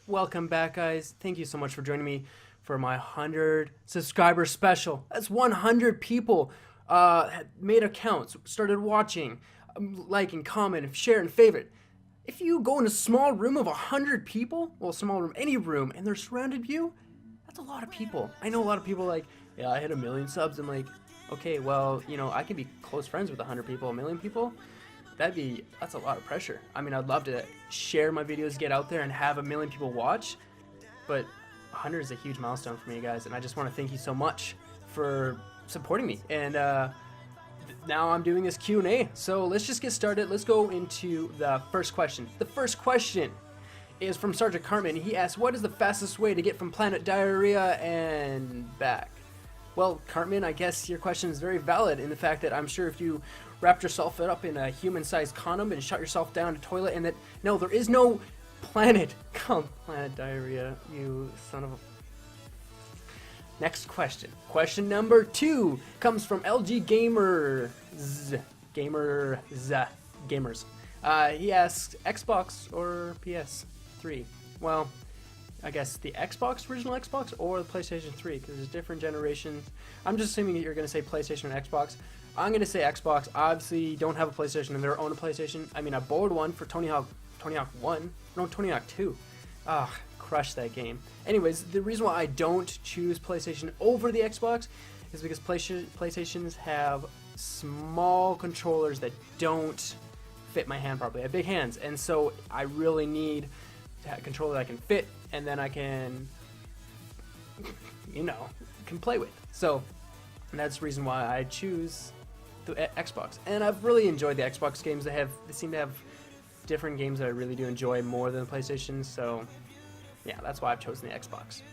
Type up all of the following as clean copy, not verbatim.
Welcome back, guys. Thank you so much for joining me for my 100 subscriber special. That's 100 people made accounts, started watching, liking, comment, share, and favorite. If you go in a small room of 100 people, well, small room, any room, and they're surrounded you, that's a lot of people. I know a lot of people like, yeah, I hit 1 million subs. I'm like, okay, well, you know, I can be close friends with 100 people, 1 million people. That's a lot of pressure. I mean, I'd love to share my videos, get out there and have 1 million people watch, but 100 is a huge milestone for me, guys, and I just want to thank you so much for supporting me. And now I'm doing this Q&A, so let's just get started. Let's go into the first question. The first question is from Sergeant Cartman. He asks, what is the fastest way to get from Planet Diarrhea and back? Well, Cartman, I guess your question is very valid in the fact that I'm sure if you wrapped yourself up in a human-sized condom and shut yourself down in a toilet, and that, no, there is no planet called Planet Diarrhea, you son of a... Next question. Question number 2 comes from LG Gamers. He asks, Xbox or PS3? Well, I guess the Xbox, original Xbox, or the PlayStation 3, because there's different generations. I'm just assuming that you're going to say PlayStation and Xbox. I'm going to say Xbox. Obviously, don't have a PlayStation and they're own a PlayStation. I mean, I borrowed one for Tony Hawk 1. No, Tony Hawk 2. Ah, crushed that game. Anyways, the reason why I don't choose PlayStation over the Xbox is because PlayStations have small controllers that don't fit my hand properly. I have big hands, and so I really need to have a controller that I can fit, and then I can, you know, can play with. So that's the reason why I choose the Xbox. And I've really enjoyed the Xbox games. They seem to have different games that I really do enjoy more than PlayStation. So yeah, that's why I've chosen the Xbox.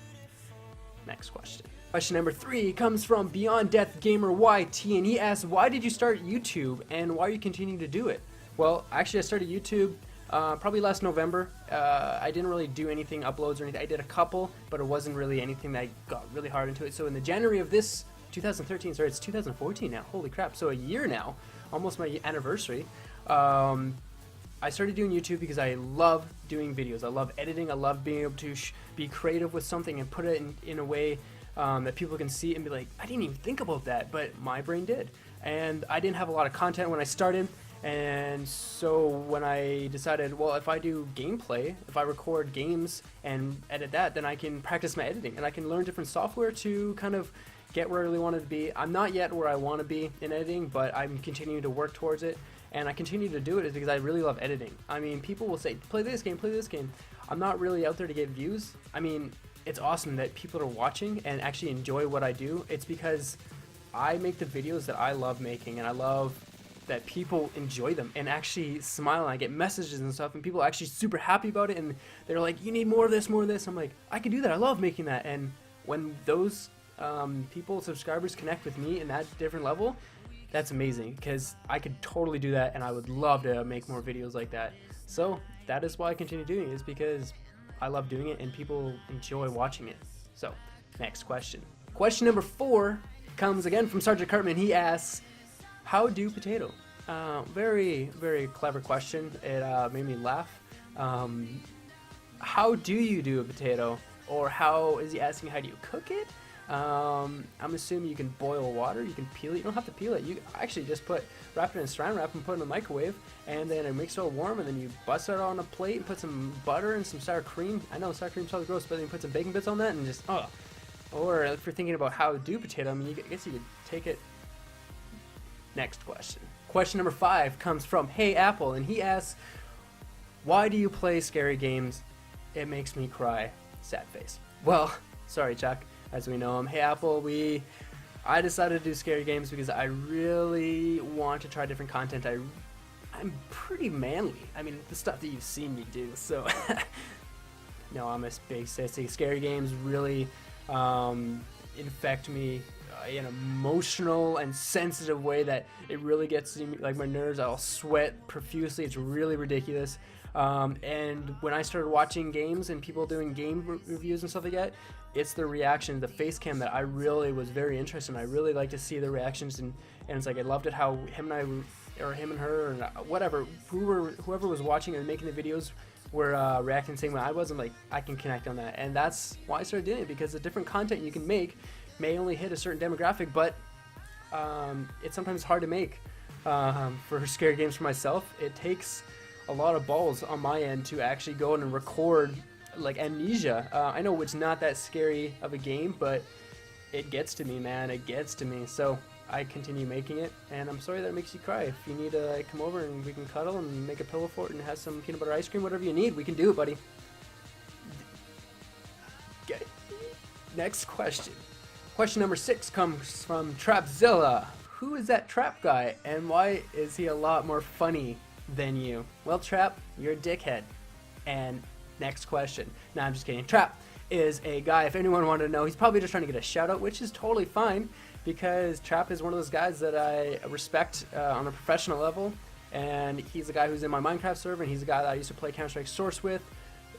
Next question. Question number 3 comes from Beyond Death Gamer YT, and he asks, why did you start YouTube and why are you continuing to do it? Well, actually I started YouTube probably last November. I didn't really do anything, uploads or anything. I did a couple, but it wasn't really anything that I got really hard into it. So in the January of this 2013, sorry, it's 2014 now, holy crap, so a year now, almost my anniversary. I started doing YouTube because I love doing videos. I love editing. I love being able to be creative with something and put it in a way that people can see and be like, I didn't even think about that, but my brain did. And I didn't have a lot of content when I started, and so when I decided, well, if I do gameplay, if I record games and edit that, then I can practice my editing and I can learn different software to kind of get where I really wanted to be. I'm not yet where I want to be in editing, but I'm continuing to work towards it, and I continue to do it is because I really love editing. I mean, people will say, play this game, play this game. I'm not really out there to get views. I mean, it's awesome that people are watching and actually enjoy what I do. It's because I make the videos that I love making, and I love that people enjoy them and actually smile, and I get messages and stuff, and people are actually super happy about it, and they're like, you need more of this, more of this. I'm like, I can do that. I love making that. And when those people, subscribers, connect with me in that different level, that's amazing, because I could totally do that, and I would love to make more videos like that. So that is why I continue doing it, is because I love doing it and people enjoy watching it. So next question. Question number 4 comes again from Sergeant Cartman. He asks, how do potato? Very, very clever question. It made me laugh. How do you do a potato? Or how is he asking, how do you cook it? I'm assuming you can boil water, you can peel it. You don't have to peel it. You actually just wrap it in saran wrap and put it in the microwave, and then it makes it all warm, and then you bust it on a plate and put some butter and some sour cream. I know sour cream's probably gross, but then you put some bacon bits on that and just, oh. Or if you're thinking about how to do potato, I mean, I guess you could take it. Next question. Question number 5 comes from Hey Apple, and he asks, why do you play scary games? It makes me cry. Sad face. Well, sorry, Chuck. As we know him. Hey Apple, I decided to do scary games because I really want to try different content. I'm pretty manly. I mean, the stuff that you've seen me do. So, no, I'm a big sissy. Scary games really infect me in an emotional and sensitive way that it really gets me, like my nerves. I'll sweat profusely. It's really ridiculous. And when I started watching games and people doing game reviews and stuff like that, it's the reaction, the face cam that I really was very interested in. I really like to see the reactions, and it's like I loved it how him and I, or him and her, or whatever, whoever was watching and making the videos were reacting the same way I was. I'm like, I can connect on that, and that's why I started doing it, because the different content you can make may only hit a certain demographic, but it's sometimes hard to make. For scary games for myself, it takes a lot of balls on my end to actually go in and record like Amnesia. I know it's not that scary of a game, but it gets to me, man. It gets to me. So I continue making it, and I'm sorry that it makes you cry. If you need to come over and we can cuddle and make a pillow fort and have some peanut butter ice cream, whatever you need, we can do it, buddy. Okay. Next question. Question number 6 comes from Trapzilla. Who is that Trap guy, and why is he a lot more funny than you? Well, Trap, you're a dickhead. And next question. No, I'm just kidding. Trap is a guy, if anyone wanted to know, he's probably just trying to get a shout out, which is totally fine, because Trap is one of those guys that I respect on a professional level, and he's a guy who's in my Minecraft server, and he's a guy that I used to play Counter-Strike Source with.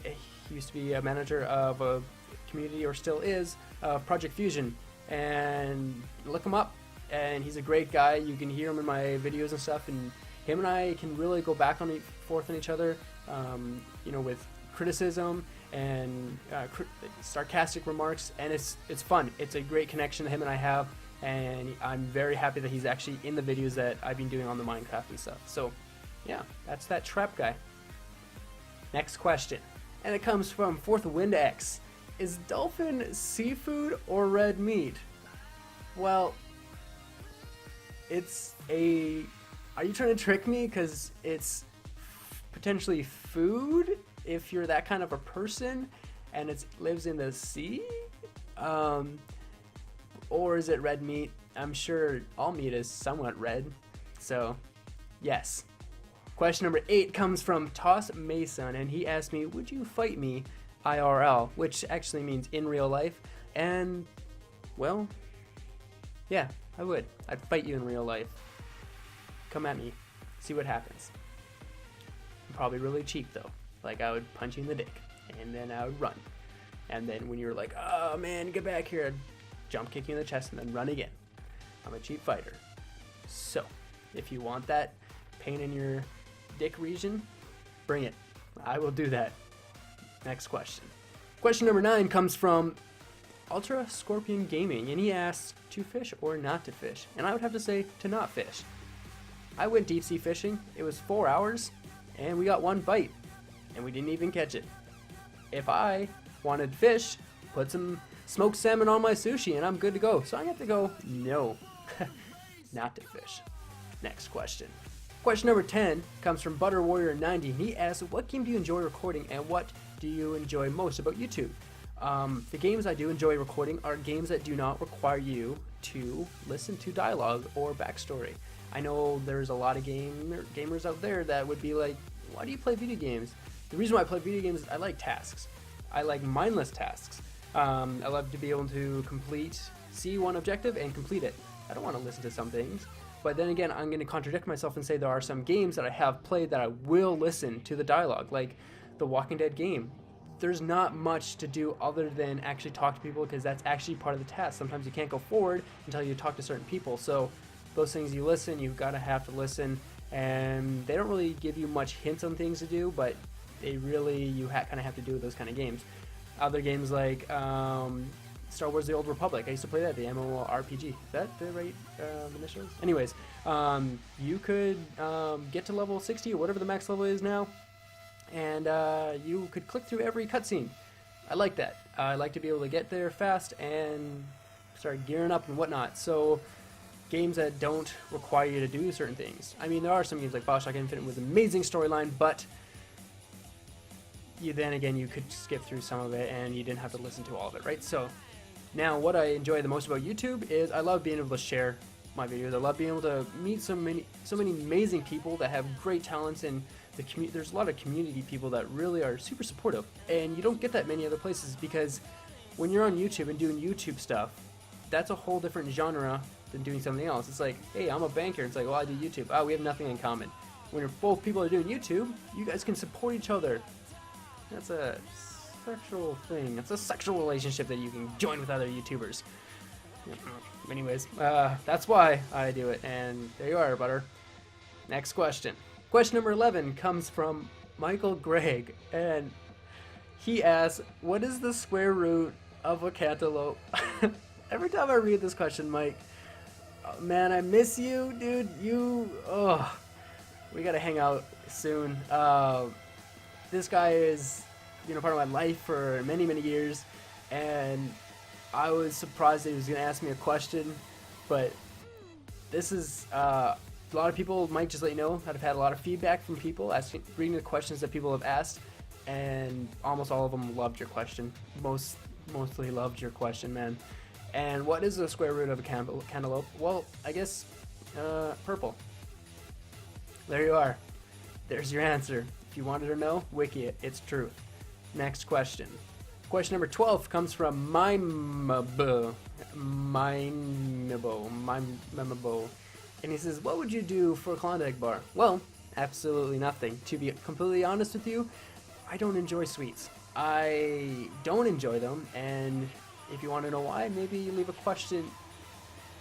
He used to be a manager of a community, or still is, of Project Fusion, and look him up, and he's a great guy. You can hear him in my videos and stuff, and him and I can really go back and forth on each other, you know, with criticism and sarcastic remarks, and it's fun. It's a great connection that him and I have, and I'm very happy that he's actually in the videos that I've been doing on the Minecraft and stuff. So yeah, that's that Trap guy. Next question, and it comes from Fourth Wind X. Is dolphin seafood or red meat? Well, it's a... Are you trying to trick me? Because it's potentially food if you're that kind of a person and it lives in the sea? Or is it red meat? I'm sure all meat is somewhat red. So, yes. Question number 8 comes from Toss Mason, and he asked me, would you fight me IRL? Which actually means in real life. And, well, yeah, I would. I'd fight you in real life. Come at me. See what happens. I'm probably really cheap, though. Like, I would punch you in the dick, and then I would run. And then when you're like, oh man, get back here, I'd jump kick you in the chest and then run again. I'm a cheap fighter. So, if you want that pain in your dick region, bring it. I will do that. Next question. Question number 9 comes from Ultra Scorpion Gaming, and he asks, to fish or not to fish? And I would have to say, to not fish. I went deep sea fishing. It was 4 hours, and we got 1 bite, and we didn't even catch it. If I wanted fish, put some smoked salmon on my sushi, and I'm good to go. So I have to go, no, not to fish. Next question. Question number 10 comes from Butter Warrior 90, and he asks, what game do you enjoy recording, and what do you enjoy most about YouTube? The games I do enjoy recording are games that do not require you to listen to dialogue or backstory. I know there's a lot of gamers out there that would be like, why do you play video games? The reason why I play video games is I like tasks. I like mindless tasks. I love to be able to see one objective and complete it. I don't want to listen to some things. But then again, I'm going to contradict myself and say there are some games that I have played that I will listen to the dialogue, like the Walking Dead game. There's not much to do other than actually talk to people, because that's actually part of the task. Sometimes you can't go forward until you talk to certain people. So those things you listen, you've got to have to listen. And they don't really give you much hints on things to do, but they really, you kind of have to do those kind of games. Other games like Star Wars The Old Republic. I used to play that, the MMORPG. Is that the right initials? Anyways, you could get to level 60 or whatever the max level is now, and you could click through every cutscene. I like that. I like to be able to get there fast and start gearing up and whatnot. So games that don't require you to do certain things. I mean, there are some games like Bioshock Infinite with amazing storyline, but then again, you could skip through some of it and you didn't have to listen to all of it, right? So now what I enjoy the most about YouTube is I love being able to share my videos. I love being able to meet so many amazing people that have great talents, and there's a lot of community people that really are super supportive, and you don't get that many other places, because when you're on YouTube and doing YouTube stuff, that's a whole different genre than doing something else. It's like, hey, I'm a banker. It's like, well, I do YouTube. Oh, we have nothing in common. When you're both people are doing YouTube, you guys can support each other. That's a sexual thing. It's a sexual relationship that you can join with other YouTubers. Anyways, that's why I do it. And there you are, Butter. Next question. Question number 11 comes from Michael Gregg, and he asks, what is the square root of a cantaloupe? Every time I read this question, Mike, man, I miss you, dude. We gotta hang out soon. This guy is, part of my life for many, many years, and I was surprised that he was gonna ask me a question, but this is, a lot of people might just let you know that I've had a lot of feedback from people reading the questions that people have asked, and almost all of them loved your question. Mostly loved your question, man. And what is the square root of a cantaloupe? Well, I guess purple. There you are. There's your answer. If you wanted to know, wiki it. It's truth. Next question. Question number 12 comes from Mimebo. And he says, what would you do for a Klondike bar? Well, absolutely nothing. To be completely honest with you, I don't enjoy sweets. I don't enjoy them, and if you want to know why, maybe leave a question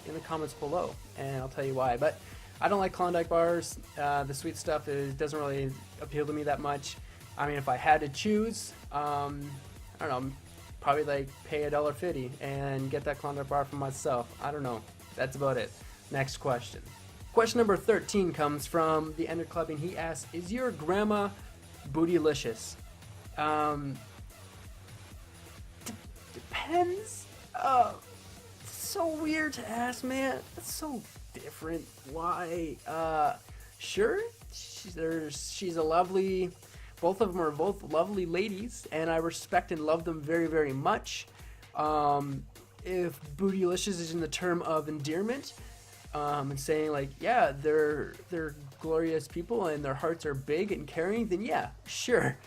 in the comments below, and I'll tell you why. But I don't like Klondike bars. The sweet stuff doesn't really appeal to me that much. I mean, if I had to choose, I don't know, probably like pay $1.50 and get that Klondike bar for myself. I don't know. That's about it. Next question. Question number 13 comes from the Ender Club, and he asks, is your grandma bootylicious? Depends. So weird to ask, man. That's so different. Why? Sure. She's a lovely. Both of them are both lovely ladies, and I respect and love them very, very much. If bootylicious is in the term of endearment, and saying like, yeah, they're glorious people and their hearts are big and caring, then yeah, sure.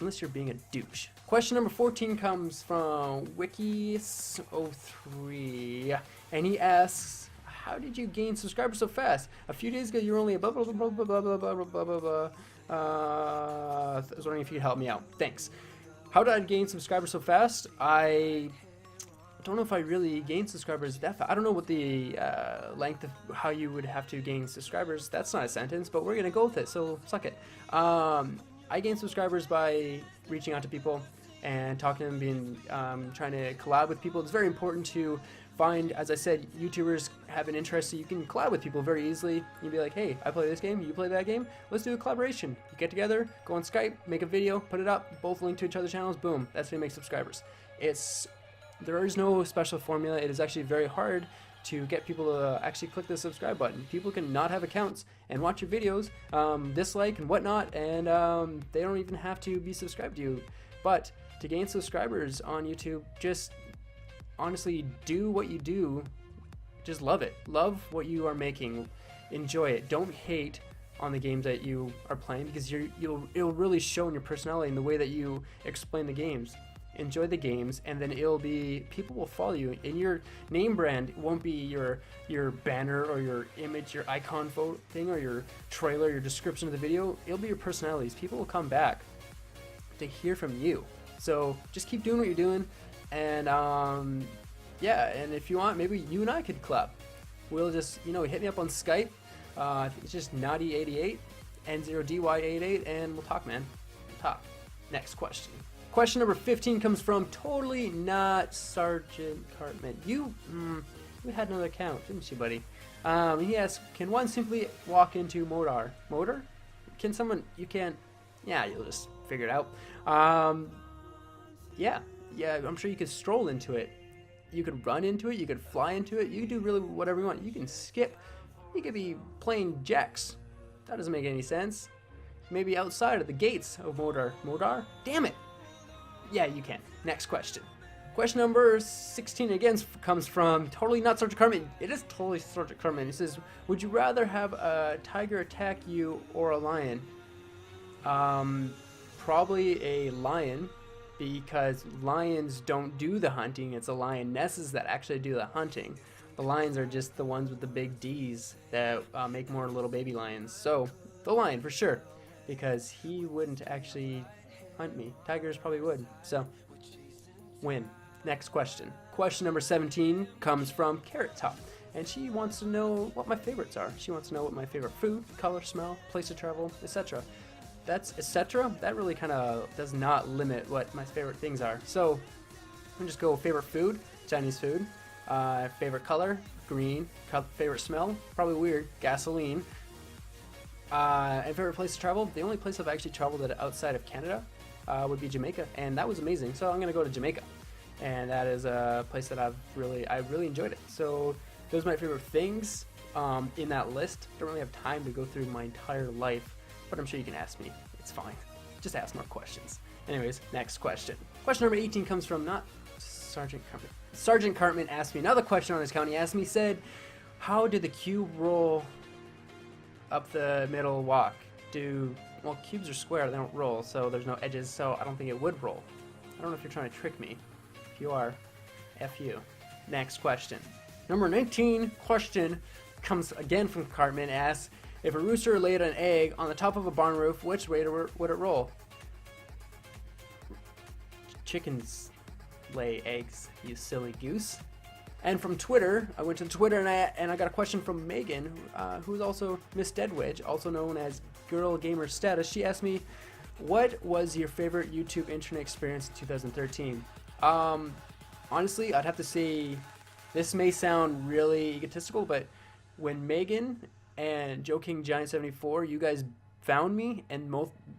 Unless you're being a douche. Question number 14 comes from Wikis03, and he asks, how did you gain subscribers so fast? A few days ago you were only a blah blah blah blah blah blah blah blah blah blah. I was wondering if you could help me out. Thanks. How did I gain subscribers so fast? I don't know if I really gained subscribers that fast. I don't know what the length of how you would have to gain subscribers. That's not a sentence, but we're gonna go with it, so suck it. I gained subscribers by reaching out to people and talking to them, trying to collab with people. It's very important to find, as I said, YouTubers have an interest, so you can collab with people very easily. You'd be like, hey, I play this game, you play that game, let's do a collaboration. You get together, go on Skype, make a video, put it up, both link to each other's channels, boom, that's how you make subscribers. There is no special formula. It is actually very hard to get people to actually click the subscribe button. People can not have accounts and watch your videos, dislike and whatnot, and they don't even have to be subscribed to you. But to gain subscribers on YouTube, just honestly do what you do. Just love it. Love what you are making. Enjoy it. Don't hate on the games that you are playing, because it'll really show in your personality and the way that you explain the games. Enjoy the games, and then people will follow you, and your name brand won't be your banner or your image, your icon photo thing, or your trailer, your description of the video. It'll be your personalities. People will come back to hear from you. So just keep doing what you're doing, and yeah, and if you want, maybe you and I could collab. We'll just, hit me up on Skype. I think it's just Naughty88, N0DY88, and we'll talk, man. We'll talk. Next question. Question number 15 comes from Totally Not Sergeant Cartman. You had another account, didn't you, buddy? He asks, can one simply walk into Modar? Modar? Can someone, you can't, yeah, you'll just figure it out. Yeah, I'm sure you could stroll into it. You could run into it, you could fly into it, you could do really whatever you want. You can skip, you could be playing jacks. That doesn't make any sense. Maybe outside of the gates of Modar. Modar? Damn it! Yeah, you can. Next question. Question number 16 again comes from Totally Not Sergeant Cartman. It is Totally Sergeant Cartman. He says, would you rather have a tiger attack you or a lion? Probably a lion, because lions don't do the hunting. It's the lionesses that actually do the hunting. The lions are just the ones with the big D's that make more little baby lions. So, the lion for sure, because he wouldn't actually hunt me. Tigers probably would. So, win. Next question. Question number 17 comes from Carrot Top, and she wants to know what my favorites are. She wants to know what my favorite food, color, smell, place to travel, etc. that's etc. That really kind of does not limit what my favorite things are. So I'm just go favorite food, Chinese food. Favorite color, green. Favorite smell, probably weird, gasoline. And favorite place to travel, the only place I've actually traveled outside of Canada would be Jamaica, and that was amazing. So I'm gonna go to Jamaica, and that is a place that I really enjoyed it. So those are my favorite things in that list. Don't really have time to go through my entire life, but I'm sure you can ask me. It's fine. Just ask more questions. Anyways, next question. Question number 18 comes from not Sergeant Cartman. Sergeant Cartman asked me another question on his account. He asked me, said, how did the cube roll up the middle walk? Well, cubes are square, they don't roll, so there's no edges, so I don't think it would roll. I don't know if you're trying to trick me. If you are, F you. Next question. Number 19 question comes again from Cartman, asks, if a rooster laid an egg on the top of a barn roof, which way would it roll? Chickens lay eggs, you silly goose. And from Twitter, I went to Twitter and I got a question from Megan, who's also Miss Deadwedge, also known as Girl Gamer Status. She asked me, what was your favorite YouTube internet experience in 2013? Honestly, I'd have to say, this may sound really egotistical, but when Megan and Joe King Giant 74, you guys found me and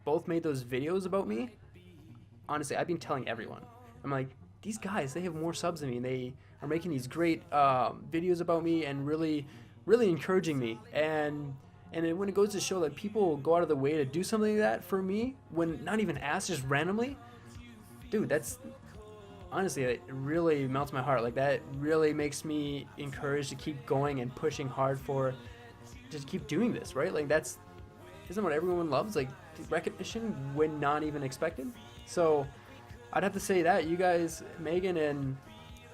both made those videos about me, honestly, I've been telling everyone. I'm like, these guys, they have more subs than me, and they are making these great videos about me and really encouraging me. And when it goes to show that people go out of the way to do something like that for me, when not even asked, just randomly, dude, that's honestly, it really melts my heart. Like, that really makes me encouraged to keep going and pushing hard for just keep doing this, right? Like, isn't what everyone loves, like recognition when not even expected. So I'd have to say that you guys, Megan and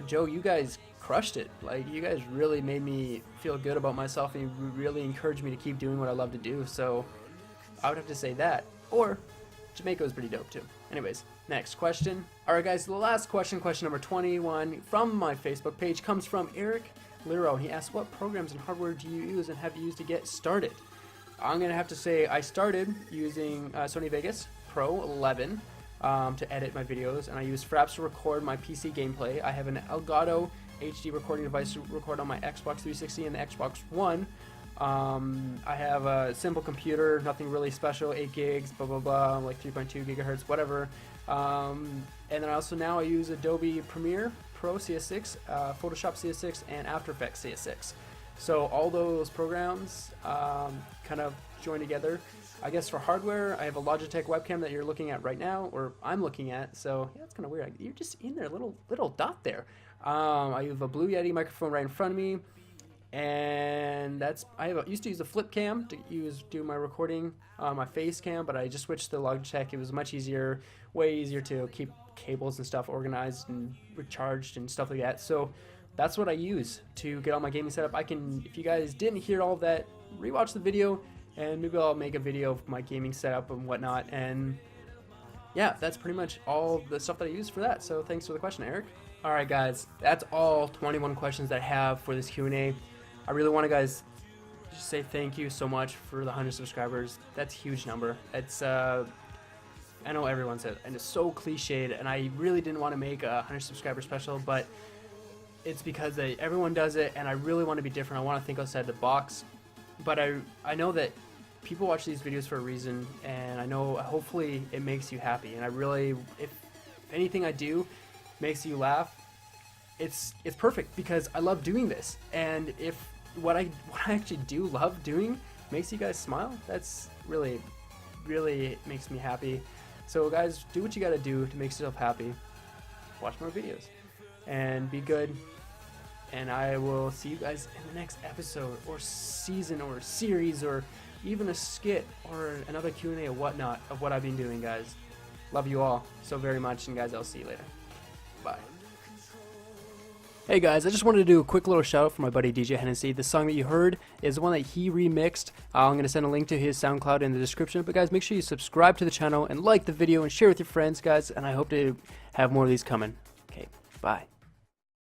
Joe, you guys crushed it. Like, you guys really made me feel good about myself, and you really encouraged me to keep doing what I love to do. So I would have to say that. Or Jamaica was pretty dope too. Anyways, next question. Alright guys, the last question, question number 21 from my Facebook page, comes from ḻRotten. He asks, what programs and hardware do you use and have used to get started? I'm going to have to say I started using Sony Vegas Pro 11 to edit my videos, and I use Fraps to record my PC gameplay. I have an Elgato HD recording device to record on my Xbox 360 and the Xbox One. I have a simple computer, nothing really special, 8 gigs, blah blah blah, like 3.2 gigahertz, whatever. And then I use Adobe Premiere Pro CS6, Photoshop CS6, and After Effects CS6. So all those programs kind of join together. I guess for hardware, I have a Logitech webcam that you're looking at right now, or I'm looking at. So yeah, it's kind of weird. You're just in there, little dot there. I have a Blue Yeti microphone right in front of me, and used to use a flip cam to do my recording, my face cam, but I just switched to Logitech. It was much easier, way easier to keep cables and stuff organized and recharged and stuff like that. So that's what I use to get all my gaming setup. If you guys didn't hear all of that, rewatch the video, and maybe I'll make a video of my gaming setup and whatnot. And yeah, that's pretty much all the stuff that I use for that. So thanks for the question, Eric. Alright guys, that's all 21 questions that I have for this Q&A. I really want to guys just say thank you so much for the 100 subscribers. That's a huge number. It's I know everyone says it, and it's so cliched, and I really didn't want to make a 100 subscriber special, but it's because everyone does it, and I really want to be different. I want to think outside the box, but I know that people watch these videos for a reason, and I know hopefully it makes you happy. And if anything I do makes you laugh, it's perfect, because I love doing this. And if what I actually do love doing makes you guys smile, that's really makes me happy. So guys, do what you gotta do to make yourself happy. Watch more videos and be good, and I will see you guys in the next episode or season or series or even a skit or another Q&A or whatnot of what I've been doing, guys. Love you all so very much, and guys, I'll see you later. Bye. Hey guys, I just wanted to do a quick little shout out for my buddy DJ Hennessy. The song that you heard is the one that he remixed. I'm going to send a link to his SoundCloud in the description. But guys, make sure you subscribe to the channel and like the video and share with your friends, guys. And I hope to have more of these coming. Okay, bye.